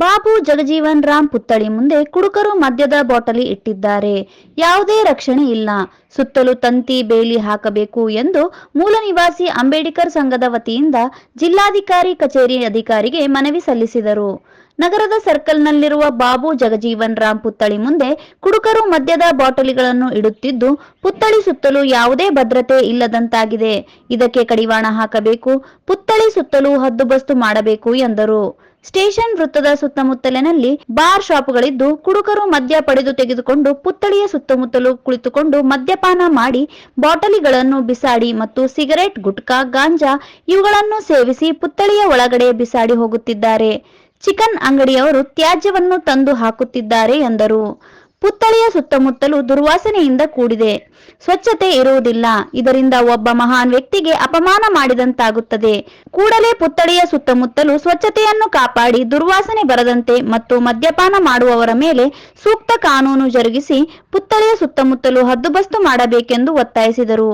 ಬಾಬು ಜಗಜೀವನ್ ರಾಮ್ ಪುತ್ಥಳಿ ಮುಂದೆ ಕುಡುಕರು ಮದ್ಯದ ಬಾಟಲಿ ಇಟ್ಟಿದ್ದಾರೆ. ಯಾವುದೇ ರಕ್ಷಣೆ ಇಲ್ಲ. ಸುತ್ತಲೂ ತಂತಿ ಬೇಲಿ ಹಾಕಬೇಕು ಎಂದು ಮೂಲ ನಿವಾಸಿ ಅಂಬೇಡ್ಕರ್ ಸಂಘದ ವತಿಯಿಂದ ಜಿಲ್ಲಾಧಿಕಾರಿ ಕಚೇರಿ ಅಧಿಕಾರಿಗೆ ಮನವಿ ಸಲ್ಲಿಸಿದರು. ನಗರದ ಸರ್ಕಲ್ನಲ್ಲಿರುವ ಬಾಬು ಜಗಜೀವನ್ ರಾಮ್ ಪುತ್ಥಳಿ ಮುಂದೆ ಕುಡುಕರು ಮದ್ಯದ ಬಾಟಲಿಗಳನ್ನು ಇಡುತ್ತಿದ್ದು, ಪುತ್ಥಳಿ ಸುತ್ತಲೂ ಯಾವುದೇ ಭದ್ರತೆ ಇಲ್ಲದಂತಾಗಿದೆ. ಇದಕ್ಕೆ ಕಡಿವಾಣ ಹಾಕಬೇಕು. ಪುತ್ಥಳಿ ಸುತ್ತಲೂ ಹದ್ದುಬಸ್ತು ಮಾಡಬೇಕು ಎಂದರು. ಸ್ಟೇಷನ್ ವೃತ್ತದ ಸುತ್ತಮುತ್ತಲಿನಲ್ಲಿ ಬಾರ್ ಶಾಪ್ಗಳಿದ್ದು, ಕುಡುಕರು ಮದ್ಯ ಪಡೆದು ತೆಗೆದುಕೊಂಡು ಪುತ್ಥಳಿಯ ಸುತ್ತಮುತ್ತಲೂ ಕುಳಿತುಕೊಂಡು ಮದ್ಯಪಾನ ಮಾಡಿ ಬಾಟಲಿಗಳನ್ನು ಬಿಸಾಡಿ ಮತ್ತು ಸಿಗರೆಟ್, ಗುಟ್ಕಾ, ಗಾಂಜಾ ಇವುಗಳನ್ನು ಸೇವಿಸಿ ಪುತ್ಥಳಿಯ ಒಳಗಡೆ ಬಿಸಾಡಿ ಹೋಗುತ್ತಿದ್ದಾರೆ. ಚಿಕನ್ ಅಂಗಡಿಯವರು ತ್ಯಾಜ್ಯವನ್ನು ತಂದು ಹಾಕುತ್ತಿದ್ದಾರೆ ಎಂದರು. ಪುತ್ಥಳಿಯ ಸುತ್ತಮುತ್ತಲೂ ದುರ್ವಾಸನೆಯಿಂದ ಕೂಡಿದೆ. ಸ್ವಚ್ಛತೆ ಇರುವುದಿಲ್ಲ. ಇದರಿಂದ ಒಬ್ಬ ಮಹಾನ್ ವ್ಯಕ್ತಿಗೆ ಅಪಮಾನ ಮಾಡಿದಂತಾಗುತ್ತದೆ. ಕೂಡಲೇ ಪುತ್ಥಳಿಯ ಸುತ್ತಮುತ್ತಲೂ ಸ್ವಚ್ಛತೆಯನ್ನು ಕಾಪಾಡಿ ದುರ್ವಾಸನೆ ಬರದಂತೆ ಮತ್ತು ಮದ್ಯಪಾನ ಮಾಡುವವರ ಮೇಲೆ ಸೂಕ್ತ ಕಾನೂನು ಜರುಗಿಸಿ ಪುತ್ಥಳಿಯ ಸುತ್ತಮುತ್ತಲೂ ಹದ್ದುಬಸ್ತು ಮಾಡಬೇಕೆಂದು ಒತ್ತಾಯಿಸಿದರು.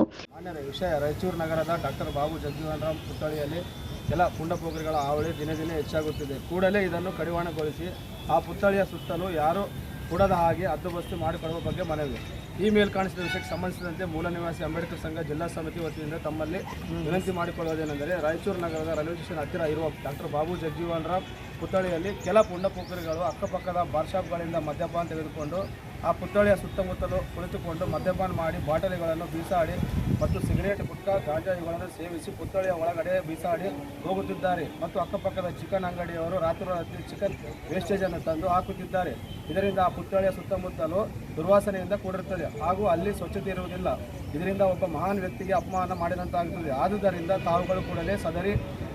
ವಿಷಯ ರಾಯಚೂರು ನಗರದ ಡಾಕ್ಟರ್ ಬಾಬು ಜಗಜೀವನ್ ರಾಮ್ ಪುತ್ಥಳಿಯಲ್ಲಿ ಕೆಲ ಪುಂಡಪೋಖರಿಗಳ ಹಾವಳಿ ದಿನೇ ದಿನೇ ಹೆಚ್ಚಾಗುತ್ತಿದೆ. ಕೂಡಲೇ ಇದನ್ನು ಕಡಿವಾಣಗೊಳಿಸಿ ಆ ಪುತ್ಥಳಿಯ ಸುತ್ತಲೂ ಯಾರು ಕೂಡದ ಹಾಗೆ ಹದ್ದುಬಸ್ತು ಮಾಡಿಕೊಳ್ಳುವ ಬಗ್ಗೆ ಮನವಿ. ಈ ಮೇಲ್ಕಾಣಿಸಿದ ವಿಷಯಕ್ಕೆ ಸಂಬಂಧಿಸಿದಂತೆ ಮೂಲ ನಿವಾಸಿ ಅಂಬೇಡ್ಕರ್ ಸಂಘ ಜಿಲ್ಲಾ ಸಮಿತಿ ವತಿಯಿಂದ ತಮ್ಮಲ್ಲಿ ವಿನಂತಿ ಮಾಡಿಕೊಳ್ಳುವುದೇನೆಂದರೆ, ರಾಯಚೂರು ನಗರದ ರೈಲ್ವೆ ಸ್ಟೇಷನ್ ಹತ್ತಿರ ಇರುವ ಡಾಕ್ಟರ್ ಬಾಬು ಜಗಜೀವನ್ ರಾಮ್ ಪುತ್ಥಳಿಯಲ್ಲಿ ಕೆಲ ಪುಂಡಪೋಖರಿಗಳು ಅಕ್ಕಪಕ್ಕದ ಬಾರ್ ಶಾಪ್ಗಳಿಂದ ಮದ್ಯಪಾನ ತೆಗೆದುಕೊಂಡು ಆ ಪುತ್ಥಳಿಯ ಸುತ್ತಮುತ್ತಲು ಕುಳಿತುಕೊಂಡು ಮದ್ಯಪಾನ ಮಾಡಿ ಬಾಟಲಿಗಳನ್ನು ಬೀಸಾಡಿ ಮತ್ತು ಸಿಗರೇಟ್, ಗುಟ್ಕಾ, ಗಾಂಜಾ ಇವುಗಳನ್ನು ಸೇವಿಸಿ ಪುತ್ಥಳಿಯ ಒಳಗಡೆ ಬೀಸಾಡಿ ಹೋಗುತ್ತಿದ್ದಾರೆ ಮತ್ತು ಅಕ್ಕಪಕ್ಕದ ಚಿಕನ್ ಅಂಗಡಿಯವರು ರಾತ್ರಿ ಚಿಕನ್ ವೇಸ್ಟೇಜನ್ನು ತಂದು ಹಾಕುತ್ತಿದ್ದಾರೆ. ಇದರಿಂದ ಆ ಪುತ್ಥಳಿಯ ಸುತ್ತಮುತ್ತಲು ದುರ್ವಾಸನೆಯಿಂದ ಕೂಡಿರುತ್ತದೆ ಹಾಗೂ ಅಲ್ಲಿ ಸ್ವಚ್ಛತೆ ಇರುವುದಿಲ್ಲ. ಇದರಿಂದ ಒಬ್ಬ ಮಹಾನ್ ವ್ಯಕ್ತಿಗೆ ಅಪಮಾನ ಮಾಡಿದಂತಾಗುತ್ತದೆ. ಆದುದರಿಂದ ತಾವುಗಳು ಕೂಡಲೇ ಸದರಿ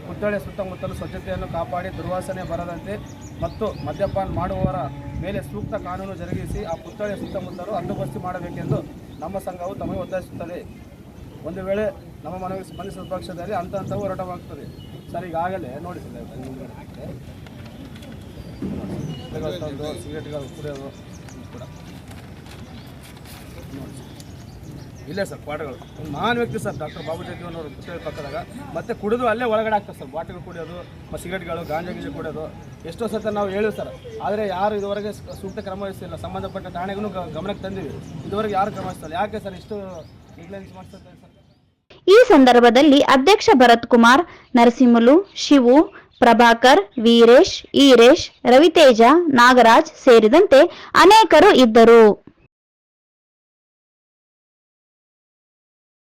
ಪುತ್ಥಳಿಯ ಸುತ್ತಮುತ್ತಲು ಸ್ವಚ್ಛತೆಯನ್ನು ಕಾಪಾಡಿ ದುರ್ವಾಸನೆ ಬರದಂತೆ ಮತ್ತು ಮದ್ಯಪಾನ ಮಾಡುವವರ ಮೇಲೆ ಸೂಕ್ತ ಕಾನೂನು ಜರುಗಿಸಿ ಆ ಪುತ್ಥಳಿಯ ಸುತ್ತಮುತ್ತಲು ಹದ್ದುಬಸ್ತು ಮಾಡಬೇಕೆಂದು ನಮ್ಮ ಸಂಘವು ತಮಗೆ ಒತ್ತಾಯಿಸುತ್ತದೆ. ಒಂದು ವೇಳೆ ನಮ್ಮ ಮನವಿ ಸ್ಪಂದಿಸಿದ ಪಕ್ಷದಲ್ಲಿ ಹಂತವು ಹೋರಾಟವಾಗುತ್ತದೆ. ಸರ್, ಈಗಾಗಲೇ ನೋಡಿ ಸಿಗರೇಟ್ಗಳು ಕುಡಿಯೋದು ಕೂಡ ಇಲ್ಲೇ ಸರ್ ಬಾಟಗಳು. ಒಂದು ಮಹಾನ್ ವ್ಯಕ್ತಿ ಸರ್ ಡಾಕ್ಟರ್ ಬಾಬು ಜಗಜೀವನ್ ಅವರು ಪುತ್ಥಳಿ ಪಕ್ಕದಾಗ ಮತ್ತೆ ಕುಡಿದು ಅಲ್ಲೇ ಒಳಗಡೆ ಆಗ್ತಾರೆ ಸರ್. ಬಾಟಲ್ ಕುಡಿಯೋದು ಮತ್ತು ಸಿಗರೇಟ್ಗಳು, ಗಾಂಜಾ ಕುಡಿಯೋದು ಎಷ್ಟೋ ಸತ ನಾವು ಹೇಳಿವಿ ಸರ್. ಆದರೆ ಯಾರು ಇದುವರೆಗೆ ಸೂಕ್ತ ಕ್ರಮ ವಹಿಸಿಲ್ಲ. ಸಂಬಂಧಪಟ್ಟ ಠಾಣೆಗೂ ಗಮನಕ್ಕೆ ತಂದಿವಿ. ಇದುವರೆಗೆ ಯಾರು ಕ್ರಮ ವಹಿಸ್ತಾರೆ. ಯಾಕೆ ಸರ್ ಇಷ್ಟು ನೆಗ್ಲೆನ್ಸ್ ಮಾಡ್ತಾರೆ ಸರ್? ಈ ಸಂದರ್ಭದಲ್ಲಿ ಅಧ್ಯಕ್ಷ ಭರತ್ ಕುಮಾರ್, ನರಸಿಂಹಲು, ಶಿವು, ಪ್ರಭಾಕರ್, ವೀರೇಶ್, ಈರೇಶ್, ರವಿತೇಜ, ನಾಗರಾಜ್ ಸೇರಿದಂತೆ ಅನೇಕರು ಇದ್ದರು.